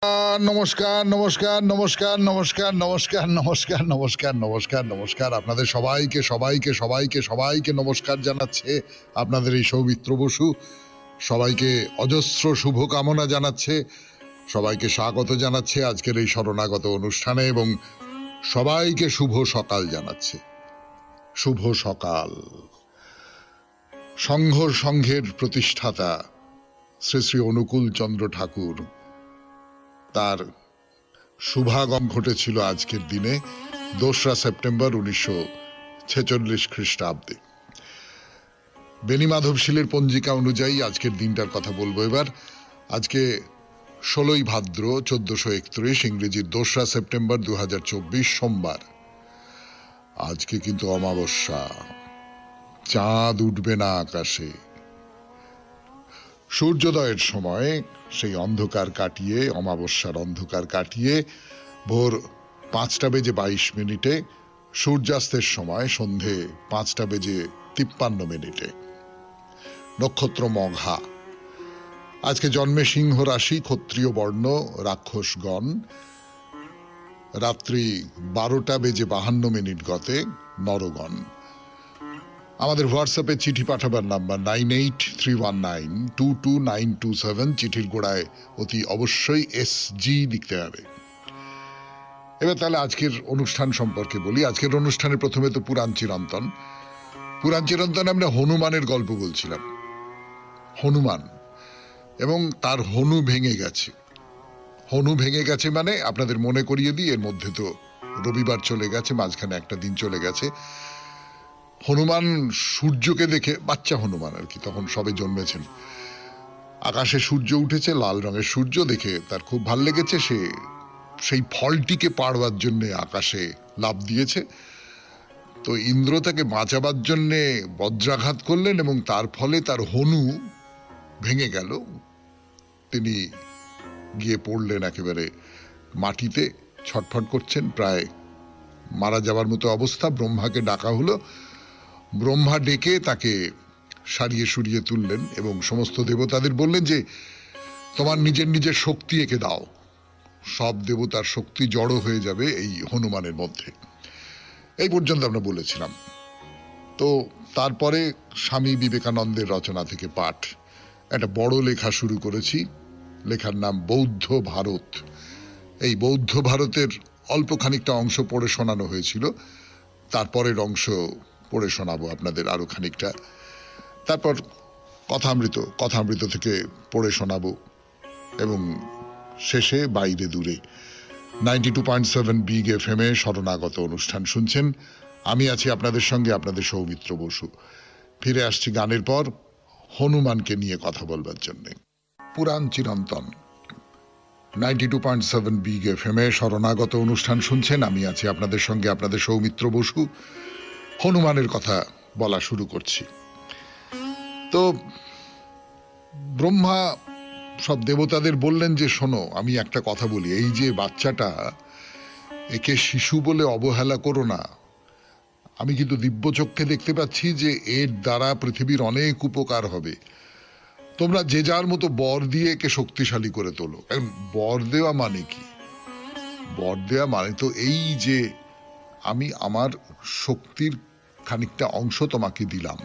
নমস্কার নমস্কার নমস্কার নমস্কার নমস্কার নমস্কার নমস্কার নমস্কার নমস্কার আপনাদের সবাইকে সবাইকে সবাইকে সবাইকে নমস্কার জানাচ্ছে আপনাদের এই সৌমিত্র বসু। সবাইকে অজস্র শুভকামনা জানাচ্ছে, সবাইকে স্বাগত জানাচ্ছে আজকের এই শরণাগত অনুষ্ঠানে এবং সবাইকে শুভ সকাল জানাচ্ছে। শুভ সকাল। সংঘের প্রতিষ্ঠাতা শ্রী শ্রী অনুকূল চন্দ্র ঠাকুর, তার শুভাগম ঘটেছিল আজকের দিনে 2রা সেপ্টেম্বর 1946 খ্রিস্টাব্দে। বেনি মাধবশীলের পঞ্জিকা অনুযায়ী আজকের দিনটার কথা বলবো এবার। আজকে 16ই ভাদ্র 1431, ইংরেজির 2রা সেপ্টেম্বর 2024 সোমবার। আজকে কিন্তু অমাবস্যা, চাঁদ উঠবে না আকাশে। সূর্যোদয়ের সময় সেই অন্ধকার কাটিয়ে, অমাবস্যার অন্ধকার কাটিয়ে ভোর 5:22, সূর্যাস্তের সময় সন্ধে 5:53। নক্ষত্র মঘা। আজকে জন্মে সিংহ রাশি, ক্ষত্রিয় বর্ণ, রাক্ষসগণ। রাত্রি 12:52 গতে নরগণ। আমাদের হোয়াটসঅ্যাপে চিঠি পাঠাবার নাম্বার 9831922927। চিঠির গোড়ায় অতি অবশ্যই SG লিখতে হবে। এবার তাহলে আজকের অনুষ্ঠান সম্পর্কে বলি। আজকের অনুষ্ঠানে প্রথমে তো পুরাণ চিরন্তন। আমরা হনুমানের গল্প বলছিলাম। হনুমান এবং তার হনু ভেঙে গেছে। হনু ভেঙে গেছে মানে আপনাদের মনে করিয়ে দিই, এর মধ্যে তো রবিবার চলে গেছে, মাঝখানে একটা দিন চলে গেছে। হনুমান সূর্যকে দেখে, বাচ্চা হনুমান আর কি, তখন সবে জন্মেছেন, আকাশে সূর্য উঠেছে, লাল রঙের সূর্য দেখে তার খুব ভাল লেগেছে। সে সেই ফলটিকে পাড়বার জন্য আকাশে লাফ দিয়েছে। তো ইন্দ্র তাকে বাঁচাবার জন্য বজ্রাঘাত করলেন এবং তার ফলে তার হনু ভেঙে গেল। তিনি গিয়ে পড়লেন একেবারে মাটিতে, ছটফট করছেন, প্রায় মারা যাবার মতো অবস্থা। ব্রহ্মাকে ডাকা হলো। ব্রহ্মা ডেকে তাকে সারিয়ে সুরিয়ে তুললেন এবং সমস্ত দেবতাদের বললেন যে তোমার নিজের নিজের শক্তি একে দাও। সব দেবতার শক্তি জড়ো হয়ে যাবে এই হনুমানের মধ্যে। এই পর্যন্ত আমরা বলেছিলাম। তো তারপরে স্বামী বিবেকানন্দের রচনা থেকে পাঠ, একটা বড় লেখা শুরু করেছি। লেখার নাম বৌদ্ধ ভারত। এই বৌদ্ধ ভারতের অল্প খানিকটা অংশ পড়ে শোনানো হয়েছিল, তারপরের অংশ পড়ে শোনাবো আপনাদের আরো খানিকটা। তারপর কথামৃত থেকে পড়ে শোনাবো এবং শেষে বাইরে দূরে 92.7 বিগ FM শরণাগত অনুষ্ঠান শুনছেন। আমি আছি আপনাদের সঙ্গে, আপনাদের সৌমিত্র বসু। ফিরে আসছি গানের পর হনুমানকে নিয়ে কথা বলবার জন্য। পুরাণ চিরন্তন 92.7 বিগ FM শরণাগত অনুষ্ঠান শুনছেন। আমি আছি আপনাদের সঙ্গে, আপনাদের সৌমিত্র বসু। হনুমানের কথা বলা শুরু করছি। তো ব্রহ্মা সব দেবতাদের বললেন যে শোনো, আমি একটা কথা বলি, এই যে বাচ্চাটা, একে শিশু বলে অবহেলা করো না। আমি কিন্তু দিব্য চক্ষে দেখতে পাচ্ছি যে এর দ্বারা পৃথিবীর অনেক উপকার হবে। তোমরা যে যার মতো বর দিয়ে একে শক্তিশালী করে তোলো। বর দেওয়া মানে কি? বর দেওয়া মানে তো এই যে আমি আমার শক্তির খানিকটা অংশ তোমাকে দিলাম।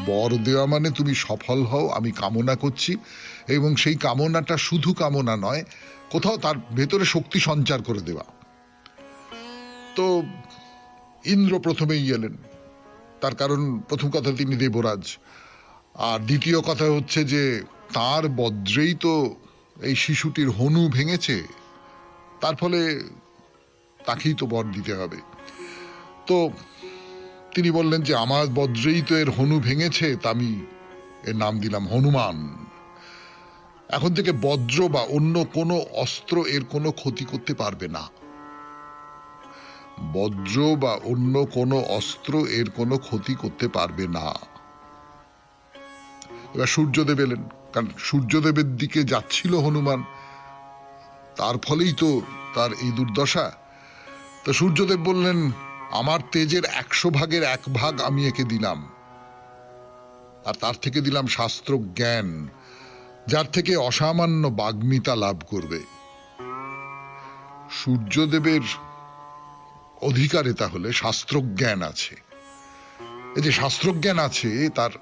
বর দেওয়া মানে তুমি সফল হও, আমি কামনা করছি, এবং সেই কামনাটা শুধু কামনা নয়, কোথাও তার ভেতরে শক্তি সঞ্চার করে দেওয়া। তো ইন্দ্র প্রথমেই এলেন, তার কারণ প্রথম কথা তিনি দেবরাজ, আর দ্বিতীয় কথা হচ্ছে যে তার বজ্রেই তো এই শিশুটির হনু ভেঙেছে, তার ফলে তাকেই তো বর দিতে হবে। তো তিনি বললেন যে আমার বজ্রেই তো এর হনু ভেঙেছে, তা আমি এর নাম দিলাম হনুমান। এখন থেকে বজ্র বা অন্য কোনো অস্ত্র এর কোনো ক্ষতি করতে পারবে না। বজ্র বা অন্য কোনো অস্ত্র এর কোনো ক্ষতি করতে পারবে না। এবার সূর্যদেব এলেন, কারণ সূর্যদেবের দিকে যাচ্ছিল হনুমান, তার ফলেই তো তার এই দুর্দশা। তো সূর্যদেব বললেন আমার তেজের 100 ভাগের 1 ভাগ আমি একে দিলাম, আর তার থেকে দিলাম শাস্ত্র জ্ঞান। যার থেকে অসামান্য বাগ্মিতা লাভ করবে। সূর্যদেবের অধিকারে তাহলে শাস্ত্রজ্ঞান আছে। এই যে শাস্ত্রজ্ঞান আছে, তার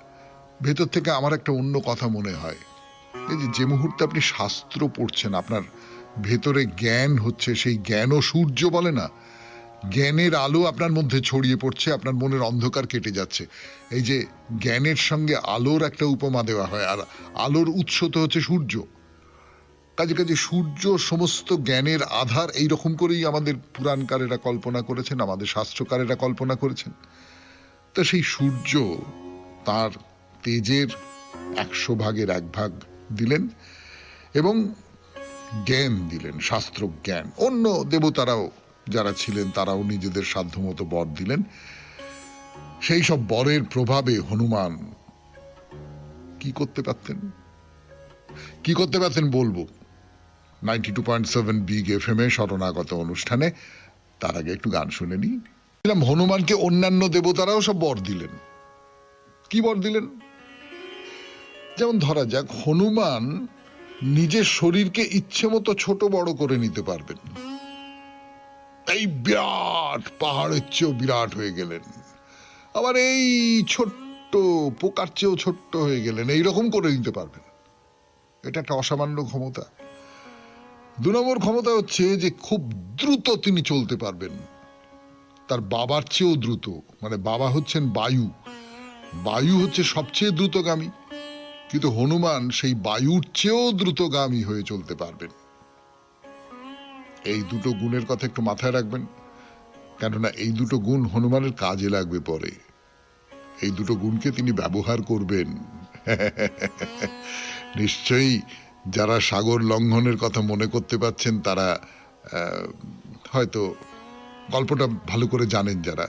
ভেতর থেকে আমার একটা অন্য কথা মনে হয়। এই যে মুহূর্তে আপনি শাস্ত্র পড়ছেন, আপনার ভেতরে জ্ঞান হচ্ছে, সেই জ্ঞানও সূর্য বলে না, জ্ঞানের আলো আপনার মধ্যে ছড়িয়ে পড়ছে, আপনার মনের অন্ধকার কেটে যাচ্ছে। এই যে জ্ঞানের সঙ্গে আলোর একটা উপমা দেওয়া হয়, আর আলোর উৎস তো হচ্ছে সূর্য। কাজে কাজে সূর্য সমস্ত জ্ঞানের আধার, এইরকম করেই আমাদের পুরাণকারেরা কল্পনা করেছেন, আমাদের শাস্ত্রকারেরা কল্পনা করেছেন। তো সেই সূর্য তার তেজের 100 ভাগের 1 ভাগ দিলেন এবং জ্ঞান দিলেন, শাস্ত্র জ্ঞান। অন্য দেবতারাও যারা ছিলেন তারাও নিজেদের সাধ্যমতো বর দিলেন। সেই সব বরের প্রভাবে হনুমান কি করতে পারতেন বলবো 92.7 বিগ FM এ শরণাগত অনুষ্ঠানে। তার আগে একটু গান শুনে নি। হনুমানকে অন্যান্য দেবতারাও সব বর দিলেন। কি বর দিলেন? যেমন ধরা যাক, হনুমান নিজের শরীরকে ইচ্ছে মতো ছোট বড় করে নিতে পারবেন। এই বিরাট পাহাড়ের চেয়েও বিরাট হয়ে গেলেন, আবার এই ছোট্ট পোকার চেয়েও ছোট্ট হয়ে গেলেন, এইরকম করে নিতে পারবেন। এটা একটা অসামান্য ক্ষমতা। 2 নম্বর ক্ষমতা হচ্ছে যে খুব দ্রুত তিনি চলতে পারবেন, তার বাবার চেয়েও দ্রুত। মানে বাবা হচ্ছেন বায়ু, বায়ু হচ্ছে সবচেয়ে দ্রুতগামী, কিন্তু হনুমান সেই বায়ুর চেয়েও দ্রুতগামী হয়ে চলতে পারবেন। এই দুটো গুণের কথা একটু মাথায় রাখবেন, কেননা এই দুটো গুণ হনুমানের কাজে লাগবে পরে। এই দুটো গুণকে তিনি ব্যবহার করবেন। নিশ্চয়ই যারা সাগর লঙ্ঘনের কথা মনে করতে পারছেন তারা হয়তো গল্পটা ভালো করে জানেন, যারা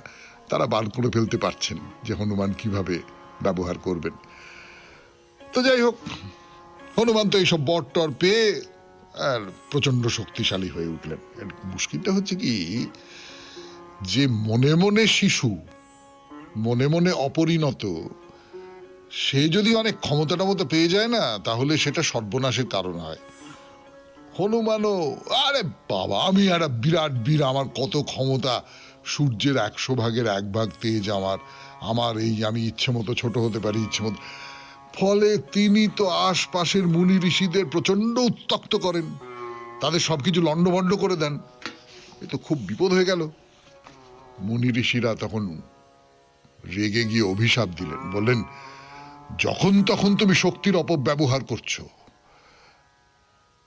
তারা বার করে ফেলতে পারছেন যে হনুমান কিভাবে ব্যবহার করবেন। তো যাই হোক, হনুমান তো এইসব বর টর পেয়ে আর প্রচন্ড শক্তিশালী হয়ে উঠলেন। মুশকিলটা হচ্ছে কি, যে মনে মনে শিশু, মনে মনে অপরিণত, সে যদি অনেক ক্ষমতা টমতা পেয়ে যায় না, তাহলে সেটা সর্বনাশের কারণ হয়। হনুমানও আরে বাবা, আমি একটা বিরাট বীর, আমার কত ক্ষমতা, সূর্যের 100 ভাগের 1 ভাগ তেজ আমার এই আমি ইচ্ছে মতো ছোট হতে পারি, ইচ্ছে মতো। ফলে তিনি তো আশপাশের মুনি ঋষিদের প্রচন্ড উত্তক্ত করেন, তাদের সবকিছু লন্ডভন্ড করে দেন। এ তো খুব বিপদ হয়ে গেল। মুনি ঋষিরা তখন রেগে গিয়ে অভিশাপ দিলেন, বললেন, যখন তখন তুমি শক্তির অপব্যবহার করছো।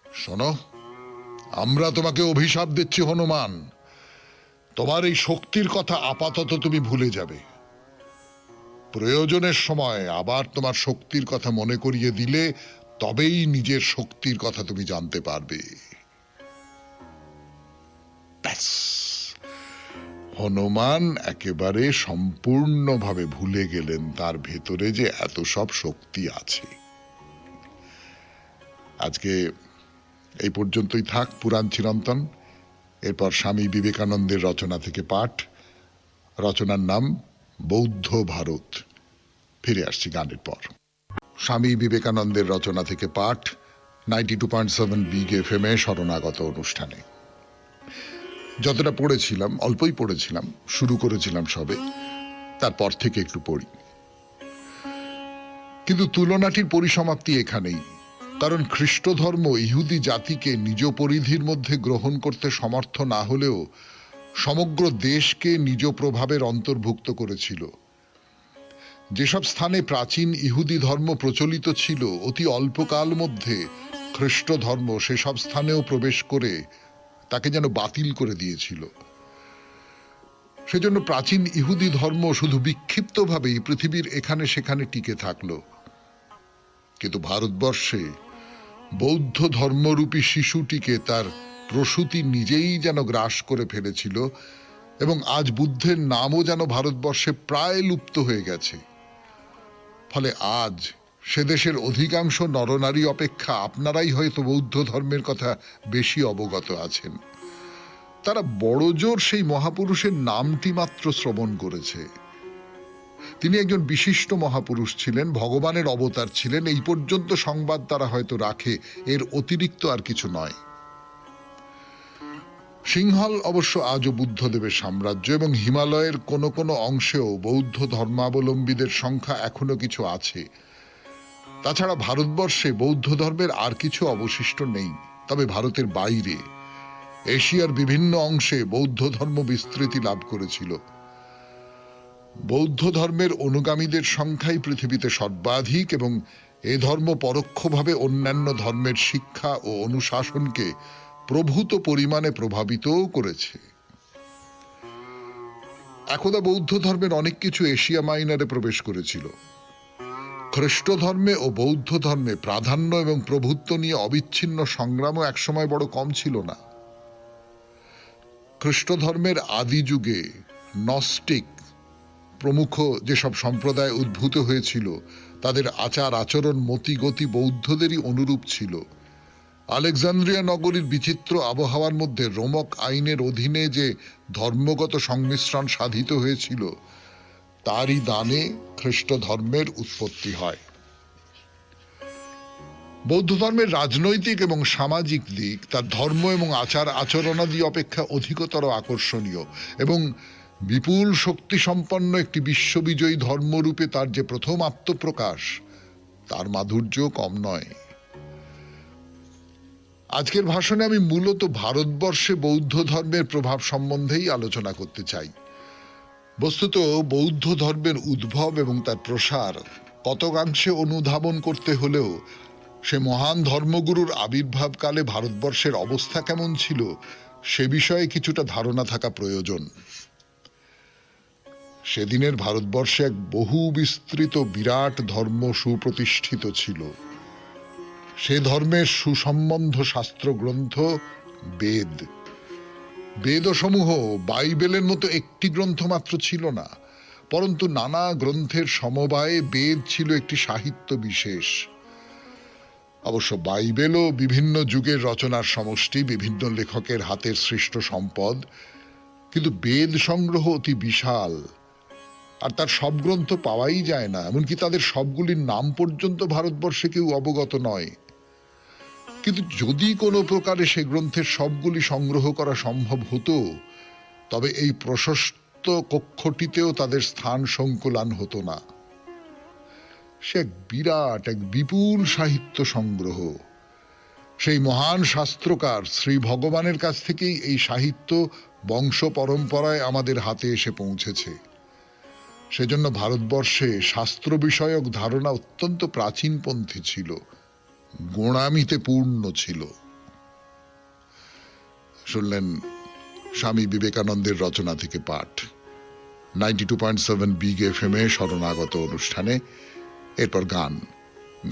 শোনো, আমরা তোমাকে অভিশাপ দিচ্ছি হনুমান, তোমার এই শক্তির কথা আপাতত তুমি ভুলে যাবে। প্রয়োজনের সময় আবার তোমার শক্তির কথা মনে করিয়ে দিলে তবেই নিজের শক্তির কথা তুমি জানতে পারবে। হনুমান একেবারে সম্পূর্ণভাবে ভুলে গেলেন তার ভেতরে যে এত সব শক্তি আছে। আজকে এই পর্যন্তই থাক পুরাণ চিরন্তন। এরপর স্বামী বিবেকানন্দের রচনা থেকে পাঠ, রচনার নাম বৌদ্ধ ভারত। ফিরে আসছি গানের পর। স্বামী বিবেকানন্দের রচনা থেকে পাঠ 92.7 বিগ FM এ শরণাগত অনুষ্ঠানে। যতটা পড়েছিলাম, অল্পই পড়েছিলাম, শুরু করেছিলাম সবে, তারপর থেকে একটু পড়ি। কিন্তু তুলনাটির পরিসমাপ্তি এখানেই। কারণ খ্রিস্ট ধর্ম ইহুদি জাতিকে নিজ পরিধির মধ্যে গ্রহণ করতে সমর্থ না হলেও সমগ্র দেশকে নিজ প্রভাবের অন্তর্ভুক্ত করেছিল। যেসব স্থানে প্রাচীন ইহুদি ধর্ম প্রচলিত ছিল, অতি অল্পকাল মধ্যে খ্রিস্ট ধর্ম সেসব স্থানেও প্রবেশ করে তাকে যেন বাতিল করে দিয়েছিল। সেজন্য প্রাচীন ইহুদি ধর্ম শুধু বিক্ষিপ্তভাবেই পৃথিবীর এখানে সেখানে টিকে থাকল। কিন্তু ভারতবর্ষে বৌদ্ধ ধর্মরূপী শিশুটিকে তার প্রসূতি নিজেই যেন গ্রাস করে ফেলেছিল, এবং আজ বুদ্ধের নামও যেন ভারতবর্ষে প্রায় লুপ্ত হয়ে গেছে। ফলে আজ সে দেশের অধিকাংশ নরনারী অপেক্ষা আপনারাই হয়তো বৌদ্ধ ধর্মের কথা বেশি অবগত আছেন। তারা বড়জোর সেই মহাপুরুষের নামটি মাত্র শ্রবণ করেছে। তিনি একজন বিশিষ্ট মহাপুরুষ ছিলেন, ভগবানের অবতার ছিলেন, এই পর্যন্ত সংবাদ তারা হয়তো রাখে, এর অতিরিক্ত আর কিছু নয়। সিংহল অবশ্য আজও বুদ্ধদেবের সাম্রাজ্য, এবং হিমালয়ের কোনো কোনো অংশেও বৌদ্ধ ধর্মাবলম্বীদের সংখ্যা এখনো কিছু আছে। তাছাড়া ভারতবর্ষে বৌদ্ধ ধর্মের আর কিছু অবশিষ্ট নেই। তবে ভারতের বাইরে এশিয়ার বিভিন্ন অংশে বৌদ্ধ ধর্ম বিস্তৃতি লাভ করেছিল। বৌদ্ধ ধর্মের অনুগামীদের সংখ্যাই পৃথিবীতে সর্বাধিক, এবং এ ধর্ম পরোক্ষভাবে অন্যান্য ধর্মের শিক্ষা ও অনুশাসনকে প্রভূত পরিমাণে প্রভাবিতও করেছে। একদা বৌদ্ধ ধর্মের অনেক কিছু এশিয়া মাইনরে প্রবেশ করেছিল। খ্রিস্ট ধর্মে ও বৌদ্ধ ধর্মে প্রাধান্য এবং প্রভুত্ব নিয়ে অবিচ্ছিন্ন সংগ্রামও একসময় বড় কম ছিল না। খ্রিস্ট ধর্মের আদি যুগে নস্টিক প্রমুখ যেসব সম্প্রদায় উদ্ভূত হয়েছিল, তাদের আচার আচরণ মতিগতি বৌদ্ধদেরই অনুরূপ ছিল। আলেকজান্দ্রিয়া নগরীর বিচিত্র আবহাওয়ার মধ্যে রোমক আইনের অধীনে যে ধর্মগত সংমিশ্রণ সাধিত হয়েছিল, তারই দানে খ্রিস্ট ধর্মের উৎপত্তি হয়। বৌদ্ধ ধর্মের রাজনৈতিক এবং সামাজিক দিক তার ধর্ম এবং আচার আচরণাদি অপেক্ষা অধিকতর আকর্ষণীয়, এবং বিপুল শক্তি সম্পন্ন একটি বিশ্ববিজয়ী ধর্মরূপে তার যে প্রথম আত্মপ্রকাশ, তার মাধুর্য কম নয়। আজকের ভাষণে আমি মূলত ভারতবর্ষে বৌদ্ধ ধর্মের প্রভাব সম্বন্ধেই আলোচনা করতে চাই। বস্তুত বৌদ্ধ ধর্মের উদ্ভব এবং তার প্রসার কতকাংশে অনুধাবন করতে হলেও সে মহান ধর্মগুরুর আবির্ভাবকালে ভারতবর্ষের অবস্থা কেমন ছিল সে বিষয়ে কিছুটা ধারণা থাকা প্রয়োজন। সেদিনের ভারতবর্ষে এক বহু বিস্তৃত বিরাট ধর্ম সুপ্রতিষ্ঠিত ছিল। সে ধর্মের সুসম্বন্ধ শাস্ত্র গ্রন্থ বেদ। বেদসমূহ বাইবেলের মতো একটি গ্রন্থ মাত্র ছিল না, পরন্তু নানা গ্রন্থের সমবায়ে বেদ ছিল একটি সাহিত্য বিশেষ। অবশ্য বাইবেলও বিভিন্ন যুগের রচনার সমষ্টি, বিভিন্ন লেখকের হাতের সৃষ্ট সম্পদ, কিন্তু বেদ সংগ্রহ অতি বিশাল, আর তার সব গ্রন্থ পাওয়াই যায় না। এমনকি তাদের সবগুলির নাম পর্যন্ত ভারতবর্ষে কেউ অবগত নয়। কিন্তু যদি কোনো প্রকারে সে গ্রন্থের সবগুলি সংগ্রহ করা সম্ভব হতো, তবে এই প্রশস্ত কক্ষটিতেও তাদের স্থান সংকুলান হতো না। সে এক বিরাট, এক বিপুল সাহিত্য সংগ্রহ। সেই মহান শাস্ত্রকার শ্রী ভগবানের কাছ থেকেই এই সাহিত্য বংশ পরম্পরায় আমাদের হাতে এসে পৌঁছেছে। সেজন্য ভারতবর্ষে শাস্ত্র বিষয়ক ধারণা অত্যন্ত প্রাচীনপন্থী ছিল, গোঁড়ামিতে পূর্ণ ছিল। শুনলেন স্বামী বিবেকানন্দের রচনা থেকে পাঠ 92.7 বিগ এফএম-এ শরণাগত অনুষ্ঠানে। এরপর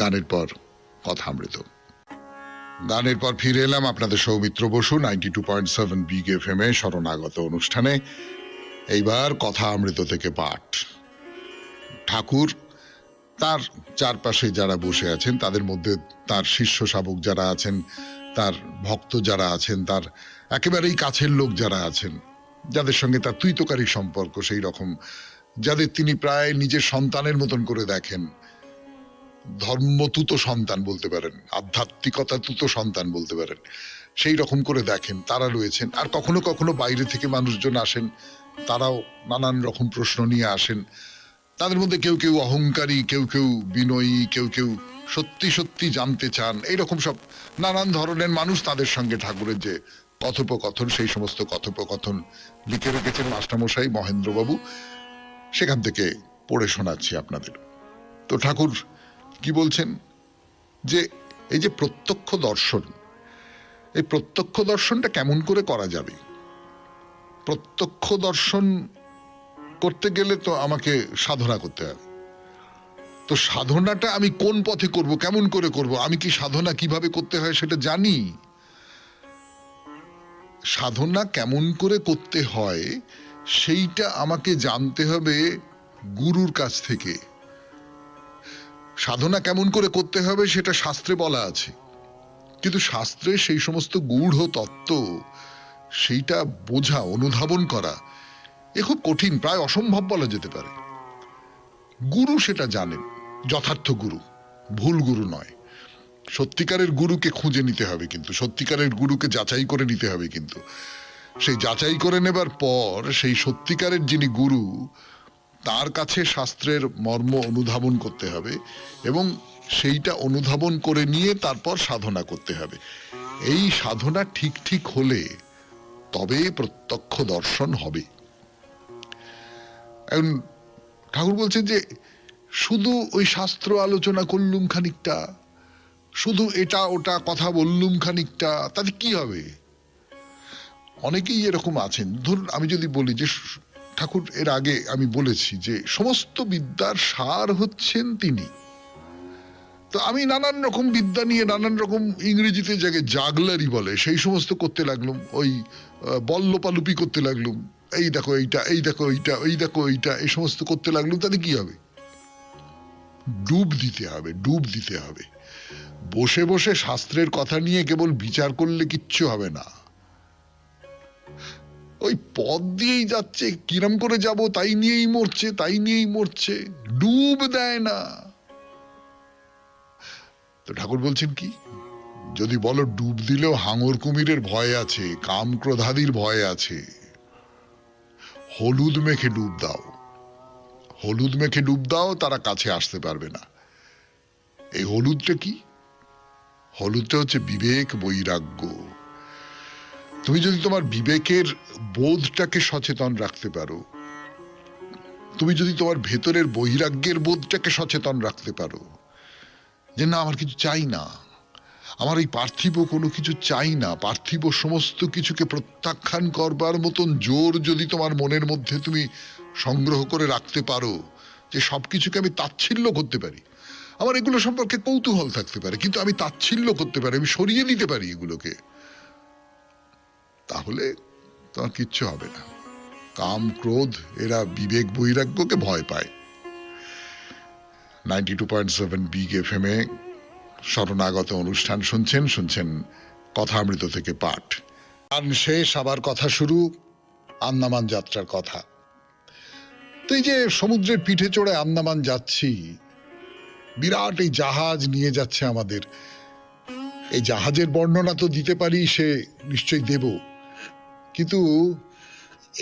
গানের পর কথামৃত। গানের পর ফিরে এলাম আপনাদের সৌমিত্র বসু 92.7 বিগ এফএম-এ শরণাগত অনুষ্ঠানে। এইবার কথামৃত থেকে পাঠ। ঠাকুর তার চারপাশে যারা বসে আছেন, তাদের মধ্যে তার শিষ্য শাবক যারা আছেন, তার ভক্ত যারা আছেন, তার একেবারেই কাছের লোক যারা আছেন, যাদের সঙ্গে তার তুইতকারী সম্পর্ক, সেই রকম যাদের তিনি প্রায় নিজের সন্তানের মতন করে দেখেন, ধর্মতুত সন্তান বলতে পারেন, আধ্যাত্মিকতা তুত সন্তান বলতে পারেন, সেই রকম করে দেখেন, তারা রয়েছেন। আর কখনো কখনো বাইরে থেকে মানুষজন আসেন, তারাও নানান রকম প্রশ্ন নিয়ে আসেন। তাদের মধ্যে কেউ কেউ অহংকারী, কেউ কেউ বিনয়ী, কেউ কেউ সত্যি সত্যি জানতে চান। এইরকম সব নানান ধরনের মানুষ, তাদের সঙ্গে ঠাকুরের যে কথোপকথন, সেই সমস্ত কথোপকথন লিখে রেখেছেন মাস্টারমশাই মহেন্দ্রবাবু। সেখান থেকে পড়ে শোনাচ্ছি আপনাদের। তো ঠাকুর কি বলছেন, যে এই যে প্রত্যক্ষ দর্শন, এই প্রত্যক্ষ দর্শনটা কেমন করে করা যাবে? প্রত্যক্ষ দর্শন করতে গেলে তো আমাকে সাধনা করতে হবে। তো সাধনাটা আমি কোন পথে করব, কেমন করে করব? আমি কি সাধনা কিভাবে করতে হয় সেটা জানি? সাধনা কেমন করে করতে হয় সেইটা আমাকে জানতে হবে গুরুর কাছ থেকে। সাধনা কেমন করে করতে হবে সেটা শাস্ত্রে বলা আছে, কিন্তু শাস্ত্রে সেই সমস্ত গূঢ় তত্ত্ব, সেইটা বোঝা, অনুধাবন করা এ খুব কঠিন, প্রায় অসম্ভব বলা যেতে পারে। গুরু সেটা জানেন, যথার্থ গুরু, ভুল গুরু নয়। সত্যিকারের গুরুকে খুঁজে নিতে হবে, কিন্তু সত্যিকারের গুরুকে যাচাই করে নিতে হবে। কিন্তু সেই যাচাই করে নেবার পর সেই সত্যিকারের যিনি গুরু, তার কাছে শাস্ত্রের মর্ম অনুধাবন করতে হবে এবং সেইটা অনুধাবন করে নিয়ে তারপর সাধনা করতে হবে। এই সাধনা ঠিক ঠিক হলে তবে প্রত্যক্ষ দর্শন হবে। এখন ঠাকুর বলছেন যে শুধু ওই শাস্ত্র আলোচনা করলুম খানিকটা, শুধু এটা ওটা কথা বললুম খানিকটা, তাতে কি হবে? অনেকেই এরকম আছেন। ধরুন আমি যদি বলি যে ঠাকুর, এর আগে আমি বলেছি যে সমস্ত বিদ্যার সার হচ্ছেন তিনি। তো আমি নানান রকম বিদ্যা নিয়ে নানান রকম, ইংরেজিতে যাকে জাগলারি বলে, সেই সমস্ত করতে লাগলুম, ওই বল্লপালুপি করতে লাগলুম, এই দেখো এইটা, এই দেখো এইটা, এই দেখো এইটা, এই সমস্ত করতে লাগলুম। তাতে কি হবে? ডুব দিতে হবে, ডুব দিতে হবে। বসে বসে শাস্ত্রের কথা নিয়ে কেবল বিচার করলে কিচ্ছু হবে না। ওই পথ দিয়েই যাচ্ছে, কিরম করে যাব তাই নিয়েই মরছে, তাই নিয়েই মরছে, ডুব দেয় না। তো ঠাকুর বলছেন কি, যদি বলো ডুব দিলেও হাঙর কুমিরের ভয় আছে, কাম ক্রোধাদির ভয় আছে, হলুদ মেখে ডুব দাও, হলুদ মেখে ডুব দাও, তারা কাছে আসতে পারবে না। এই হলুদটা কি? হলুদটা হচ্ছে বিবেক, বৈরাগ্য। তুমি যদি তোমার বিবেকের বোধটাকে সচেতন রাখতে পারো, তুমি যদি তোমার ভেতরের বৈরাগ্যের বোধটাকে সচেতন রাখতে পারো, যে না আমার কিছু চাই না, আমার এই পার্থিব কোনো কিছু চাই না, পার্থিব সমস্ত কিছুকে প্রত্যাখ্যান করবার মতন জোর যদি তোমার মনের মধ্যে তুমি সংগ্রহ করে রাখতে পারো, যে সবকিছুকে আমি তাচ্ছিল্য করতে পারি, আমার এগুলো সম্পর্কে কৌতূহল থাকতে পারে, কিন্তু আমি তাচ্ছিল্য করতে পারি, আমি সরিয়ে দিতে পারি এগুলোকে, তাহলে তোমার কিচ্ছু হবে না। কাম ক্রোধ এরা বিবেক বৈরাগ্যকে ভয় পায়। 92.7 বিগ FM এ শরণাগত অনুষ্ঠান শুনছেন কথামৃত থেকে পাঠ। গান শেষ, আবার কথা শুরু, আন্দামান যাত্রার কথা। তো এই যে সমুদ্রের পিঠে চড়ে আন্দামান যাচ্ছি, বিরাট এই জাহাজ নিয়ে যাচ্ছে আমাদের, এই জাহাজের বর্ণনা তো দিতে পারি, সে নিশ্চয়ই দেব, কিন্তু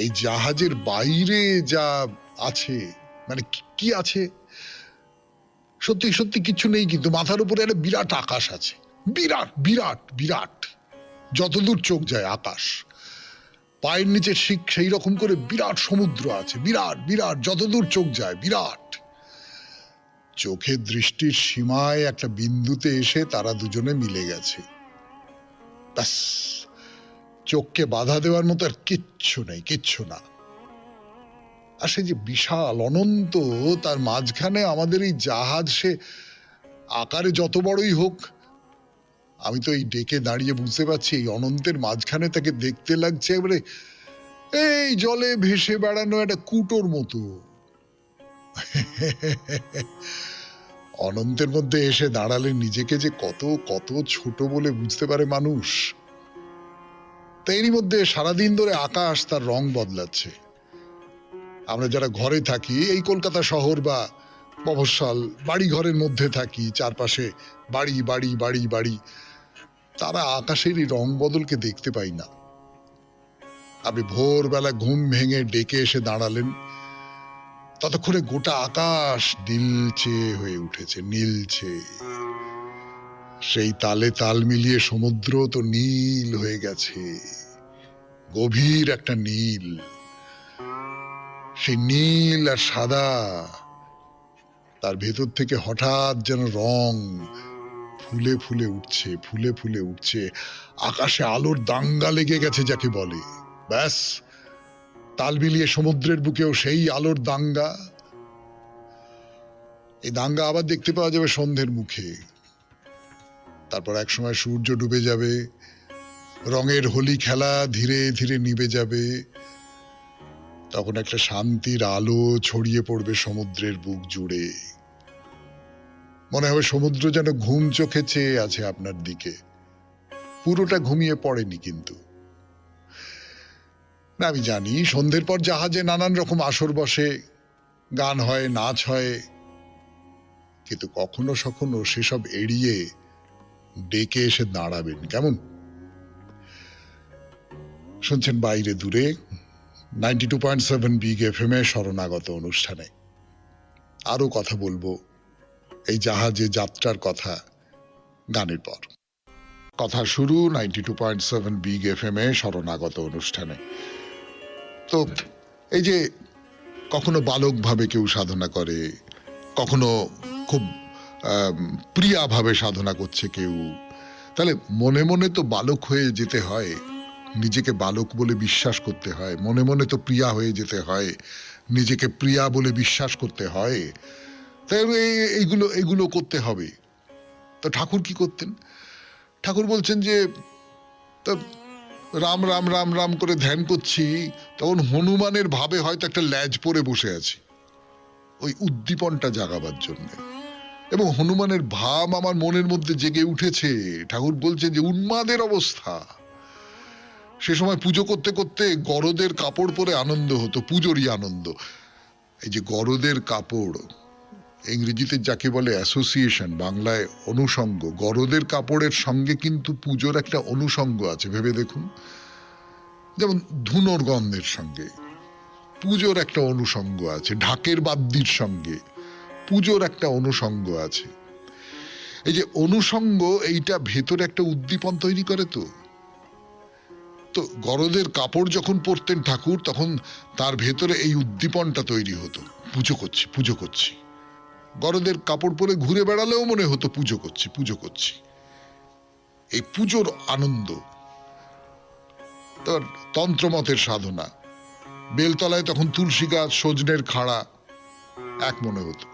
এই জাহাজের বাইরে যা আছে, মানে কি আছে, সত্যি সত্যি কিছু নেই, কিন্তু মাথার উপরে একটা বিরাট আকাশ আছে, বিরাট বিরাট বিরাট, যতদূর চোখ যায় আকাশ, পায়ের নিচে ঠিক সেই রকম করে বিরাট সমুদ্র আছে, বিরাট বিরাট, যতদূর চোখ যায় বিরাট। চোখের দৃষ্টির সীমায় একটা বিন্দুতে এসে তারা দুজনে মিলে গেছে, ব্যাস, চোখকে বাধা দেওয়ার মতো আর কিচ্ছু নেই, কিচ্ছু না। আর সে যে বিশাল অনন্ত, তার মাঝখানে আমাদের এই জাহাজ, সে আকারে যত বড়ই হোক, আমি তো এই ডেকে দাঁড়িয়ে বুঝতে পারছি এই অনন্তের মাঝখানে তাকে দেখতে লাগছে এবারে এই জলে ভেসে বেড়ানো একটা কুটোর মতো। অনন্তের মধ্যে এসে দাঁড়ালে নিজেকে যে কত কত ছোট বলে বুঝতে পারে মানুষ। তাই এরই মধ্যে সারাদিন ধরে আকাশ তার রং বদলাচ্ছে। আমরা যারা ঘরে থাকি, এই কলকাতা শহর বা মফস্বল বাড়ি ঘরের মধ্যে থাকি, চারপাশে বাড়ি বাড়ি বাড়ি বাড়ি, তারা আকাশের এই রং বদলকে দেখতে পাই না। আপনি ভোরবেলা ঘুম ভেঙে ডেকে এসে দাঁড়ালেন, ততক্ষণে গোটা আকাশ নীলচে হয়ে উঠেছে, নীলচে। সেই তালে তাল মিলিয়ে সমুদ্র তো নীল হয়ে গেছে, গভীর একটা নীল। সেই নীল আর সাদা, তার ভেতর থেকে হঠাৎ যেন রং ফুলে ফুলে উঠছে, ফুলে ফুলে উঠছে, আকাশে আলোর দাঙ্গা লেগে গেছে যাকে বলে। ব্যাস, তাল মিলিয়ে সমুদ্রের বুকেও সেই আলোর দাঙ্গা। এই দাঙ্গা আবার দেখতে পাওয়া যাবে সন্ধ্যের মুখে। তারপর একসময় সূর্য ডুবে যাবে, রঙের হোলি খেলা ধীরে ধীরে নিভে যাবে, তখন একটা শান্তির আলো ছড়িয়ে পড়বে সমুদ্রের বুক জুড়ে। মনে হবে সমুদ্র যেন ঘুম চোখে চেয়ে আছে আপনার দিকে, পুরোটা ঘুমিয়ে পড়েনি কিন্তু। আমি জানি সন্ধ্যের পর জাহাজে নানান রকম আসর বসে, গান হয়, নাচ হয়, কিন্তু কখনো সখনো সেসব এড়িয়ে ডেকে এসে দাঁড়াবেন, কেমন? শুনছেন বাইরে দূরে 92.7 বিগ এফএম এ শরণাগত অনুষ্ঠানে। আরো কথা বলবো এই জাহাজে যাত্রার কথা গানের পর। কথা শুরু 92.7 বিগ এফএম এ শরণাগত অনুষ্ঠানে। তো এই যে কখনো বালক ভাবে কেউ সাধনা করে, কখনো খুব প্রিয়াভাবে সাধনা করছে কেউ, তাহলে মনে মনে তো বালক হয়ে যেতে হয়, নিজেকে বালক বলে বিশ্বাস করতে হয়, মনে মনে তো প্রিয়া হয়ে যেতে হয়, নিজেকে প্রিয়া বলে বিশ্বাস করতে হয়, তাই এইগুলো এইগুলো করতে হবে। তো ঠাকুর কি করতেন? ঠাকুর বলছেন যে রাম রাম রাম রাম করে ধ্যান করছি, তখন হনুমানের ভাবে হয়তো একটা ল্যাজ পরে বসে আছি ওই উদ্দীপনটা জাগাবার জন্য, এবং হনুমানের ভাব আমার মনের মধ্যে জেগে উঠেছে। ঠাকুর বলছেন যে উন্মাদের অবস্থা। সে সময় পুজো করতে করতে গরদের কাপড় পরে আনন্দ হতো, পুজোরই আনন্দ। এই যে গরদের কাপড়, ইংরেজিতে যাকে বলে অ্যাসোসিয়েশন, বাংলায় অনুষঙ্গ, গরদের কাপড়ের সঙ্গে কিন্তু পুজোর একটা অনুষঙ্গ আছে, ভেবে দেখুন। যেমন ধুনোর গন্ধের সঙ্গে পুজোর একটা অনুষঙ্গ আছে, ঢাকের বাদ্যির সঙ্গে পুজোর একটা অনুষঙ্গ আছে। এই যে অনুষঙ্গ, এইটা ভেতরে একটা উদ্দীপন তৈরি করে। তো গরদের কাপড় যখন পরতেন ঠাকুর, তখন তার ভেতরে এই উদ্দীপনটা তৈরি হতো, পুজো করছি পুজো করছি। গরদের কাপড় পরে ঘুরে বেড়ালেও মনে হতো পুজো করছি পুজো করছি। এই পুজোর আনন্দ। তোর তন্ত্রমতের সাধনা, বেলতলায় তখন তুলসী গাছ, সজনের খাড়া, এক মনে হতো।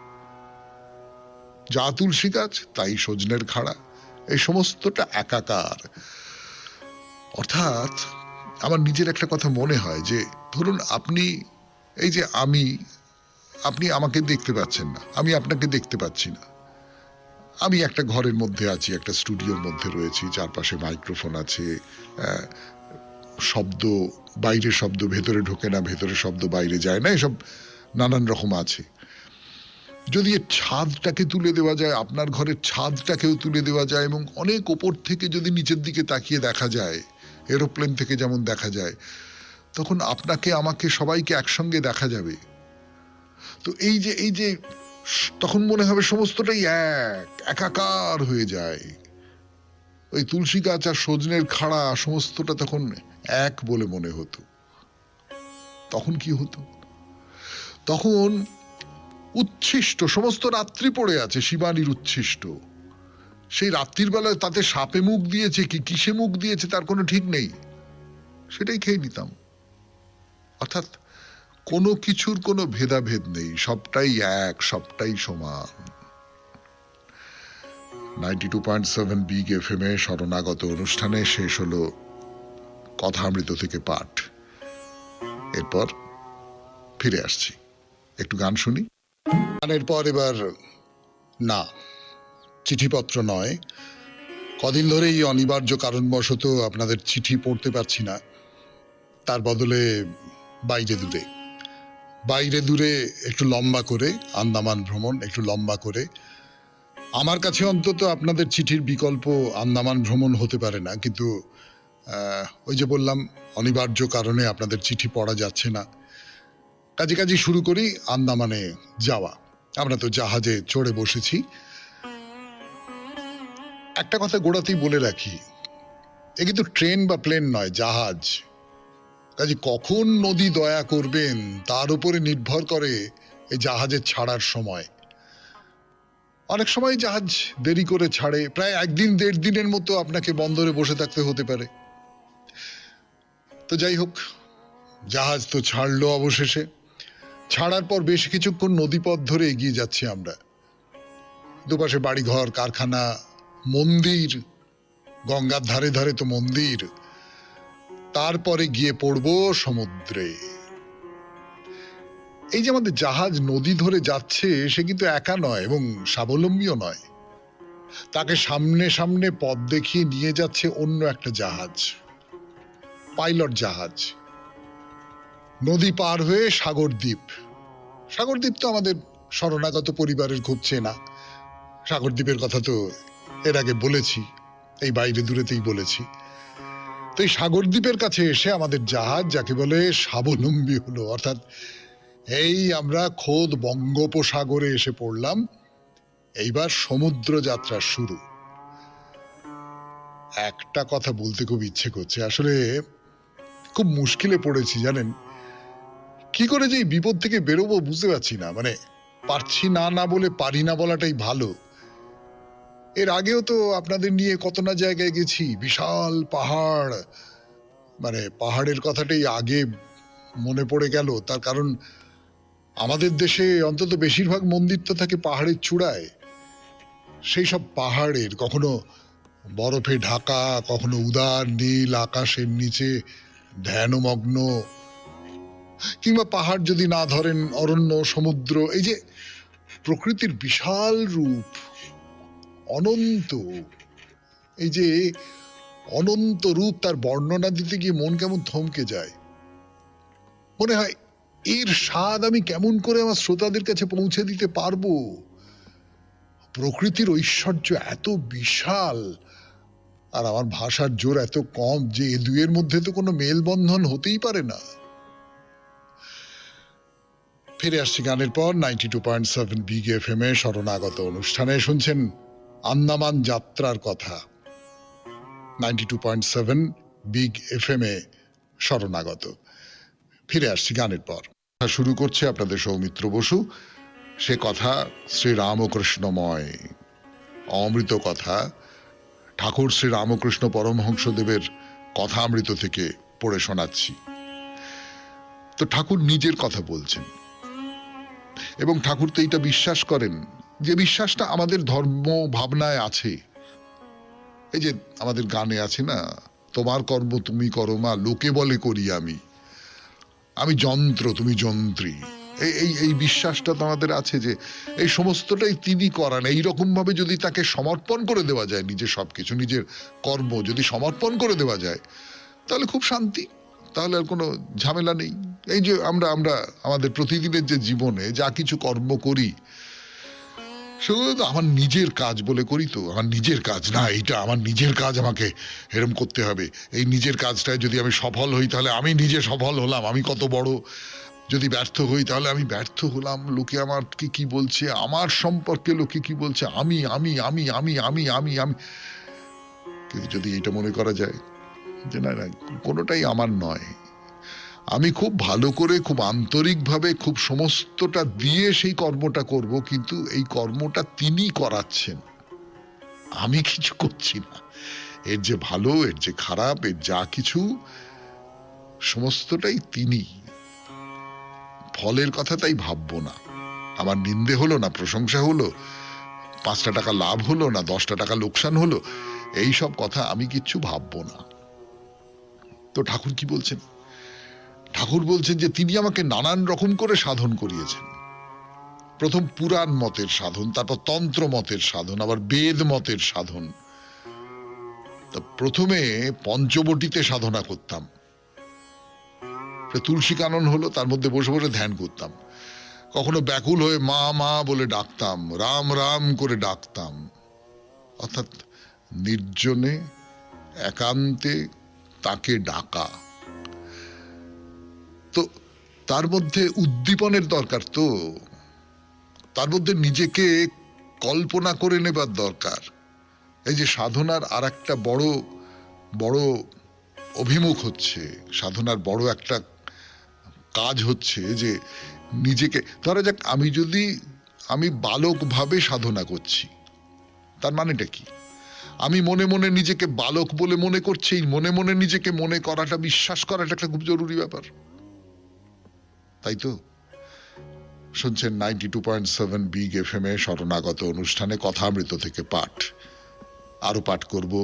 যা তুলসী গাছ তাই সজনের খাড়া, এই সমস্তটা একাকার। অর্থাৎ আমার নিজের একটা কথা মনে হয় যে, ধরুন আপনি, এই যে আপনি আমাকে দেখতে পাচ্ছেন না, আমি আপনাকে দেখতে পাচ্ছি না। আমি একটা ঘরের মধ্যে আছি, একটা স্টুডিওর মধ্যে রয়েছি, চারপাশে মাইক্রোফোন আছে, শব্দ, বাইরের শব্দ ভেতরে ঢোকে না, ভেতরের শব্দ বাইরে যায় না, এসব নানান রকম আছে। যদি এর ছাদটাকে তুলে দেওয়া যায়, আপনার ঘরের ছাদটাকেও তুলে দেওয়া যায়, এবং অনেক ওপর থেকে যদি নিচের দিকে তাকিয়ে দেখা যায়, এরোপ্লেন থেকে যেমন দেখা যায়, তখন আপনাকে আমাকে সবাইকে একসঙ্গে দেখা যাবে। তো এই যে তখন মনে হবে সমস্তটাই একাকার হয়ে যায়। ওই তুলসী গাছ আর সজনের খাড়া সমস্তটা তখন এক বলে মনে হতো। তখন কি হতো? তখন উচ্ছিষ্ট সমস্ত রাত্রি পড়ে আছে, শিবানীর উচ্ছিষ্ট। সেই রাত্রির বেলায় তাতে সাপে মুখ দিয়েছে কি কিসে মুখ দিয়েছে তার কোনো ঠিক নেই, সেটাই খেয়ে নিতাম। অর্থাৎ কোনো কিছুর কোনো ভেদাভেদ নেই, সবটাই এক, সবটাই সমান। 92.7 বিগ এফএম এ শরণাগত অনুষ্ঠানে শেষ হলো কথামৃত থেকে পাঠ। এরপর ফিরে আসছি, একটু গান শুনি। গানের পর এবার না, চিঠিপত্র নয়, কদিন ধরেই অনিবার্য কারণবশত আপনাদের চিঠি পড়তে পারছি না। তার বদলে বাইরে দূরে একটু লম্বা করে আন্দামান ভ্রমণ, একটু লম্বা করে। আমার কাছে অন্তত আপনাদের চিঠির বিকল্প আন্দামান ভ্রমণ হতে পারে না, কিন্তু ওই যে বললাম, অনিবার্য কারণে আপনাদের চিঠি পড়া যাচ্ছে না। কাজে শুরু করি আন্দামানে যাওয়া। আমরা তো জাহাজে চড়ে বসেছি। একটা কথা গোড়াতেই বলে রাখি, এ কিন্তু ট্রেন বা প্লেন নয়, জাহাজ। কাজে কখন নদী দয়া করবেন তার উপরে নির্ভর করে এই জাহাজের ছাড়ার সময়। অনেক সময় জাহাজ দেরি করে ছাড়ে, প্রায় একদিন দেড় দিনের মতো আপনাকে বন্দরে বসে থাকতে হতে পারে। তো যাই হোক, জাহাজ তো ছাড়লো অবশেষে। ছাড়ার পর বেশ কিছুক্ষণ নদীপথ ধরে এগিয়ে যাচ্ছি আমরা। দুপাশে বাড়িঘর, কারখানা, মন্দির, গঙ্গার ধারে ধারে তো মন্দির। তারপরে গিয়ে পড়বো সমুদ্রে। এই যে আমাদের জাহাজ নদী ধরে যাচ্ছে, সে কিন্তু একা নয় এবং স্বাবলম্বীও নয়। তাকে সামনে সামনে পথ দেখিয়ে নিয়ে যাচ্ছে অন্য একটা জাহাজ, পাইলট জাহাজ। নদী পার হয়ে সাগরদ্বীপ তো আমাদের শরণাগত পরিবারের খুব চেনা। সাগরদ্বীপের কথা তো এর আগে বলেছি, এই বাইরে দূরেতেই বলেছি। তো এই সাগরদ্বীপের কাছে এসে আমাদের জাহাজ যাকে বলে স্বাবলম্বী হলো, অর্থাৎ এই আমরা খোদ বঙ্গোপসাগরে এসে পড়লাম। এইবার সমুদ্র যাত্রা শুরু। একটা কথা বলতে খুব ইচ্ছে করছে, আসলে খুব মুশকিলে পড়েছি জানেন। কি করে যে এই বিপদ থেকে বেরোবো বুঝতে পারছি না। মানে পারছি না না বলে পারি না বলাটাই ভালো। এর আগেও তো আপনাদের নিয়ে কত না জায়গায় গেছি, বিশাল পাহাড়, মানে পাহাড়ের কথাটাই আগে মনে পড়ে গেল। তার কারণ আমাদের দেশে অন্তত বেশিরভাগ মন্দির তো থাকে পাহাড়ের চূড়ায়। সেই সব পাহাড়ের কখনো বরফে ঢাকা, কখনো উদার নীল আকাশের নিচে ধ্যানমগ্ন, কিংবা পাহাড় যদি না ধরেন অরণ্য, সমুদ্র, এই যে প্রকৃতির বিশাল রূপ, অনন্ত, এই যে অনন্ত রূপ, তার বর্ণনা দিতে গিয়ে মন কেমন থমকে যায়। মনে হয় এর স্বাদ আমি কেমন করে আমার শ্রোতাদের কাছে পৌঁছে দিতে পারবো। প্রকৃতির ঐশ্বর্য এত বিশাল, আর আমার ভাষার জোর এত কম যে এ দুয়ের মধ্যে তো কোনো মেলবন্ধন হতেই পারে না। ফিরে আসছি গানের পর 92.7 বিগ এফএম এ শরণাগত অনুষ্ঠানে। শুনছেন আন্দামান যাত্রার কথা। 92.7 বিগ এফএম এ শরণাগত। ফিরে আসছি গানের পর। শুরু করছে আপনাদের সৌমিত্র বসু। সে কথা শ্রীরামকৃষ্ণময়, অমৃত কথা, ঠাকুর শ্রী রামকৃষ্ণ পরমহংসদেবের কথামৃত থেকে পড়ে শোনাচ্ছি। তো ঠাকুর নিজের কথা বলছেন, এবং ঠাকুর তো এইটা বিশ্বাস করেন, যে বিশ্বাসটা আমাদের ধর্ম ভাবনায় আছে। এই যে আমাদের গানে আছে না, তোমার কর্ম তুমি করো মা, লোকে বলে করি আমি, আমি যন্ত্র তুমি যন্ত্রী। এই এই বিশ্বাসটা তো আমাদের আছে যে এই সমস্তটাই তিনি করান। এইরকম ভাবে যদি তাকে সমর্পণ করে দেওয়া যায়, নিজের সবকিছু, নিজের কর্ম যদি সমর্পণ করে দেওয়া যায়, তাহলে খুব শান্তি, তাহলে আর কোনো ঝামেলা নেই। এই যে আমরা আমাদের প্রতিদিনের যে জীবনে যা কিছু কর্ম করি, সেগুলো তো আমার নিজের কাজ বলে করি। তো আমার নিজের কাজ না, এইটা আমার নিজের কাজ, আমাকে এরম করতে হবে। এই নিজের কাজটায় যদি আমি সফল হই তাহলে আমি নিজে সফল হলাম, আমি কত বড়। যদি ব্যর্থ হই তাহলে আমি ব্যর্থ হলাম, লোকে আমার কি বলছে, আমার সম্পর্কে লোকে কি বলছে, আমি আমি আমি আমি আমি আমি আমি কিন্তু যদি এটা মনে করা যায় যে না না, কোনোটাই আমার নয়, আমি খুব ভালো করে, খুব আন্তরিকভাবে, খুব সমস্তটা দিয়ে সেই কর্মটা করব, কিন্তু এই কর্মটা তিনি করাচ্ছেন, আমি কিছু করছি না। এর যে ভালো, এর যে খারাপ, এর যা কিছু সমস্তটাই তিনি। ফলের কথা তাই ভাববো না। আমার নিন্দে হলো না প্রশংসা হলো, 5টা টাকা লাভ হলো না 10টা টাকা লোকসান হলো, এই সব কথা আমি কিচ্ছু ভাববো না। তো ঠাকুর কি বলছেন? ঠাকুর বলছেন যে তিনি আমাকে নানান রকম করে সাধন করিয়েছেন। প্রথম পুরাণ মতের সাধন, তারপর তন্ত্র মতের সাধন, আবার বেদ মতের সাধন। তা প্রথমে পঞ্চবটিতে সাধনা করতাম, তুলসী কানন হলো, তার মধ্যে বসে বসে ধ্যান করতাম। কখনো ব্যাকুল হয়ে মা মা বলে ডাকতাম, রাম রাম করে ডাকতাম, অর্থাৎ নির্জনে একান্তে তাকে ডাকা। তো তার মধ্যে উদ্দীপনের দরকার, তো তার মধ্যে নিজেকে কল্পনা করে নেবার দরকার। এই যে সাধনার আর একটা বড় বড় অভিমুখ হচ্ছে, সাধনার বড় একটা কাজ হচ্ছে যে নিজেকে, ধরা যাক আমি বালক ভাবে সাধনা করছি, তার মানেটা কি? আমি মনে মনে নিজেকে বালক বলে মনে করছি। মনে মনে নিজেকে মনে করাটা, বিশ্বাস করাটা একটা খুব জরুরি ব্যাপার, তাই তো? শুনছেন 92.7 বিগ এফএম এ শরণাগত অনুষ্ঠানে কথামৃত থেকে পাঠ। আরো পাঠ করব,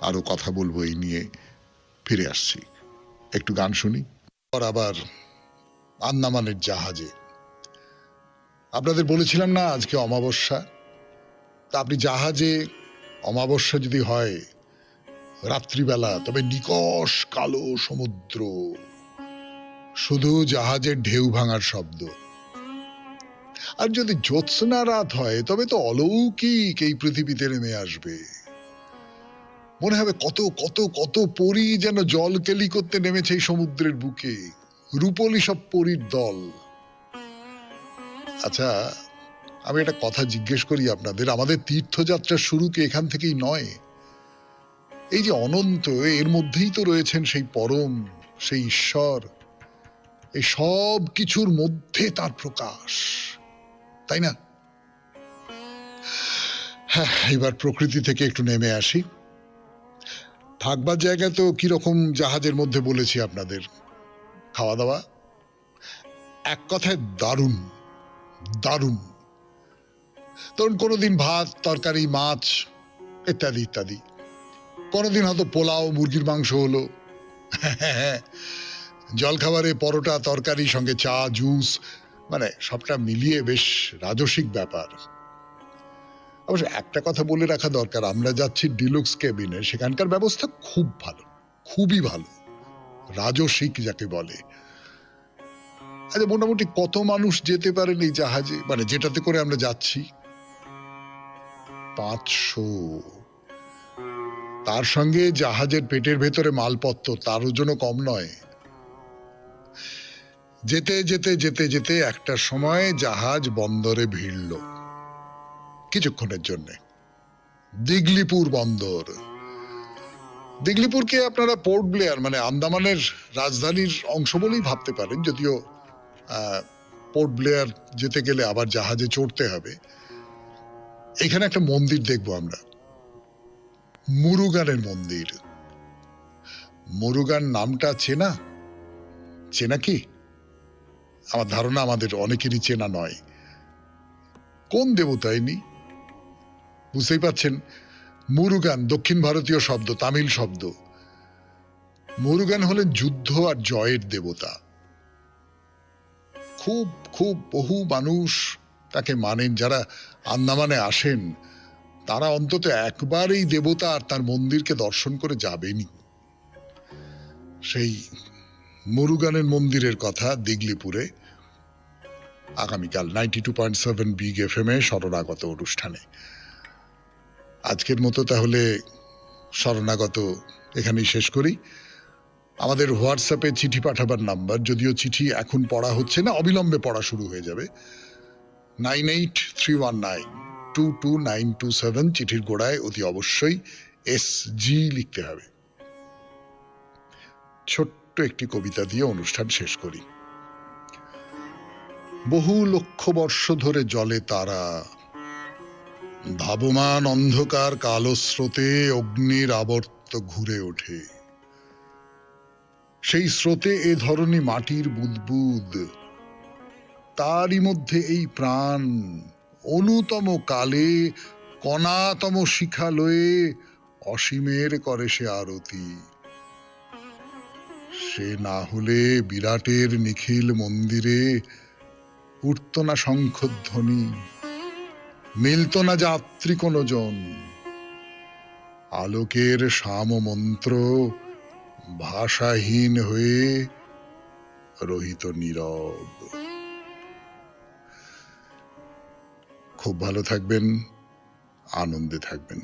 আরো কথা বলবো এই নিয়ে। ফিরে আসছি, একটু গান শুনি, আবার আন্দামানের জাহাজে। আপনাদের বলেছিলাম না আজকে অমাবস্যা, তা আপনি জাহাজে, অমাবস্যা যদি হয় রাত্রিবেলা, তবে নিকষ কালো সমুদ্র, শুধু জাহাজের ঢেউ ভাঙার শব্দ। আর যদি জ্যোৎস্না রাত হয় তবে তো অলৌকিক এই পৃথিবীতে নেমে আসবে। মনে হবে কত কত কত পরী যেন জল কেলি করতে নেমেছে এই সমুদ্রের বুকে, রূপলি সব পরীর দল। আচ্ছা, আমি একটা কথা জিজ্ঞেস করি আপনাদের, আমাদের তীর্থযাত্রার শুরু কি এখান থেকেই নয়? এই যে অনন্ত, এর মধ্যেই তো রয়েছেন সেই পরম, সেই ঈশ্বর। এই সব কিছুর মধ্যে তার প্রকাশ, তাই না? হ্যাঁ, এবার প্রকৃতি থেকে একটু নেমে আসি। থাকবার জায়গা তো কিরকম জাহাজের মধ্যে বলেছি আপনাদের। খাওয়া দাওয়া এক কথায় দারুণ, দারুণ। ধরুন কোনোদিন ভাত, তরকারি, মাছ ইত্যাদি ইত্যাদি, কোনোদিন হয়তো পোলাও, মুরগির মাংস হলো, জলখাবারে পরোটা, তরকারি, সঙ্গে চা, জুস, মানে সবটা মিলিয়ে বেশ রাজসিক ব্যাপার। অবশ্য একটা কথা বলে রাখা দরকার, আমরা যাচ্ছি ডিলুক্স কেবিনে, সেখানকার ব্যবস্থা খুব ভালো, খুবই ভালো, রাজসিক যাকে বলে। আচ্ছা, মোটামুটি কত মানুষ যেতে পারেন এই জাহাজে, মানে যেটাতে করে আমরা যাচ্ছি? 500। তার সঙ্গে জাহাজের পেটের ভেতরে মালপত্র, তার ওজনও কম নয়। যেতে যেতে যেতে যেতে একটা সময় জাহাজ বন্দরে ভিড়ল কিছুক্ষণের জন্য, দিগলিপুর বন্দর। দিগলিপুরকে আপনারা পোর্ট ব্লেয়ার, মানে আন্দামানের রাজধানীর অংশ বলেই ভাবতে পারেন, যদিও পোর্ট ব্লেয়ার যেতে গেলে আবার জাহাজে চড়তে হবে। এখানে একটা মন্দির দেখবো আমরা, মুরুগানের মন্দির। মুরুগান নামটা চেনা? চেনা কি? আমার ধারণা আমাদের অনেকেরই চেনা নয়। কোন দেবতা ইনি? বুঝতেই পারছেন, মুরুগান দক্ষিণ ভারতীয় শব্দ, তামিল শব্দ। মুরুগান হলেন যুদ্ধ আর জয়ের দেবতা। খুব খুব বহু মানুষ তাকে মানেন। যারা আন্দামানে আসেন তারা অন্তত একবার এই দেবতা আর তার মন্দিরকে দর্শন করে যাবেনই। সেই মুরুগানের মন্দিরের কথা দিগলিপুরে আগামীকাল 92.7 বিগ FM এ শরণাগত অনুষ্ঠানে। আজকের মতো তাহলে শরণাগত এখানেই শেষ করি। আমাদের হোয়াটসঅ্যাপে চিঠি পাঠাবার নাম্বার, যদিও চিঠি এখন পড়া হচ্ছে না, অবিলম্বে পড়া শুরু হয়ে যাবে, 9831922927। চিঠির গোড়ায় অতি অবশ্যই SG লিখতে হবে। ছোট্ট একটি কবিতা দিয়ে অনুষ্ঠান শেষ করি। বহু লক্ষ বর্ষ ধরে জলে তারা, ধাবমান অন্ধকার কালো স্রোতে অগ্নির আবর্ত ঘুরে ওঠে। সেই স্রোতে এ ধরনী মাটির বুদবুদ, তারই মধ্যে এই প্রাণ অনুতম কালে কণাতম শিখা লয়ে অসীমের করে সে আরতি। সে না হলে বিরাটের নিখিল মন্দিরে উঠত না শঙ্খধ্বনি, মিলত না যাত্রী কোনো জন। আলোকের সাম মন্ত্র ভাষাহীন হয়ে রহিত নীরব। খুব ভালো থাকবেন, আনন্দে থাকবেন।